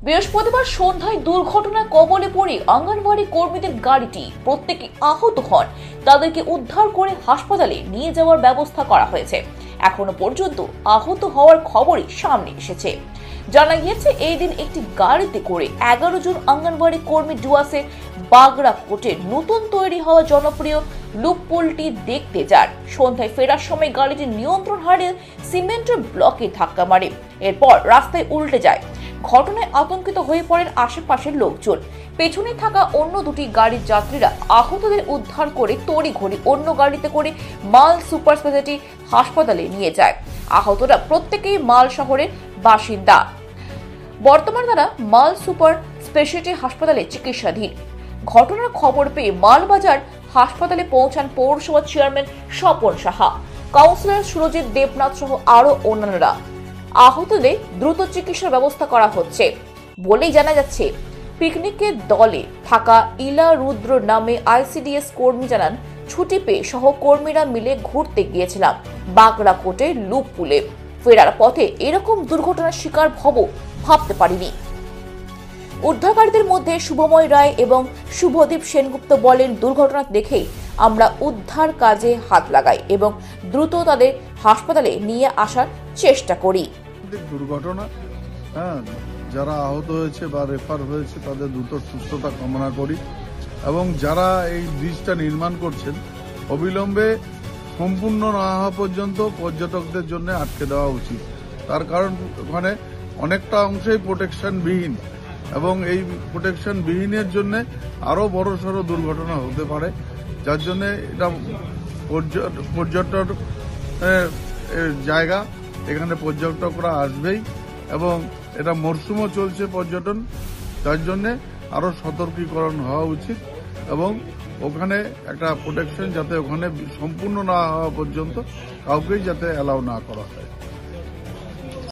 বৃহস্পতিবার সন্ধ্যায় দুর্ঘটনার কবলে পড়ে অঙ্গনওয়াড়ি কর্মীদের গাড়িটি, প্রত্যেকে আহত হন। তাদেরকে উদ্ধার করে হাসপাতালে নিয়ে যাওয়ার ব্যবস্থা করা হয়েছে। এখনো পর্যন্ত আহত হওয়ার খবরই সামনে এসেছে। জানা গিয়েছে, এই দিন একটি গাড়িতে করে 11 জন অঙ্গনওয়াড়ি কর্মী ডুয়ার্সের বাগড়াকোটের নতুন তৈরি হওয়া জনপ্রিয় লুপপুলটি দেখতে যান। সন্ধ্যায় ফেরার সময় গাড়িটি নিয়ন্ত্রণ হারিয়ে সিমেন্টের ব্লকে ধাক্কা মারে, এরপর রাস্তায় উল্টে যায়। ঘটনায় আতঙ্কিত হয়ে পড়েন আশেপাশের লোকজন। পেছনে থাকা অন্য দুটি গাড়ির যাত্রীরা আহতদের উদ্ধার করে তড়িঘড়ি অন্য গাড়িতে করে মাল সুপার স্পেশালিটি হাসপাতালে নিয়ে যায়। আহতরা প্রত্যেকেই মাল শহরের বাসিন্দা। বর্তমানে তারা মাল সুপার স্পেশালিটি হাসপাতালে চিকিৎসাধীন। ঘটনার খবর পেয়ে মালবাজার হাসপাতালে পৌঁছান পৌরসভা চেয়ারম্যান স্বপন সাহা, কাউন্সিলর সুরজিৎ দেবনাথ সহ আরো অন্যান্যরা। আহতদের দ্রুত চিকিৎসার ব্যবস্থা করা হচ্ছে বলেই জানা যাচ্ছে। পিকনিকের দলে থাকা ইলা রুদ্র নামে আইসিডিএস কর্মী জানান, ছুটি পেয়ে সহকর্মীরা মিলে ঘুরতে গিয়েছিলাম বাগড়াকোটের লুপপুলে। ফেরার পথে এরকম দুর্ঘটনার শিকার হব ভাবতে পারিনি। উদ্ধারকারীদের মধ্যে শুভময় রায় এবং শুভদীপ সেনগুপ্ত বলেন, দুর্ঘটনা দেখেই আমরা উদ্ধার কাজে হাত লাগাই এবং দ্রুত তাদের হাসপাতালে নিয়ে আসার চেষ্টা করি। দুর্ঘটনা, যারা আহত হয়েছে বা রেফার হয়েছে তাদের দ্রুত সুস্থতা কামনা করি এবং যারা এই ব্রিজটা নির্মাণ করছেন অবিলম্বে সম্পূর্ণ না হওয়া পর্যন্ত পর্যটকদের জন্য আটকে দেওয়া উচিত। তার কারণ ওখানে অনেকটা অংশেই প্রোটেকশনবিহীন এবং এই প্রোটেকশনবিহীনের জন্য আরো বড় সড়ো দুর্ঘটনা হতে পারে, যার জন্য এটা পর্যটন জায়গা, এখানে পর্যটকরা আসবেই এবং এটা মরশুমও চলছে পর্যটন, যার জন্য আরো সতর্কীকরণ হওয়া উচিত এবং ওখানে একটা প্রোটেকশন যাতে ওখানে সম্পূর্ণ না হওয়া পর্যন্ত কাউকেই যাতে অ্যালাউ না করা হয়।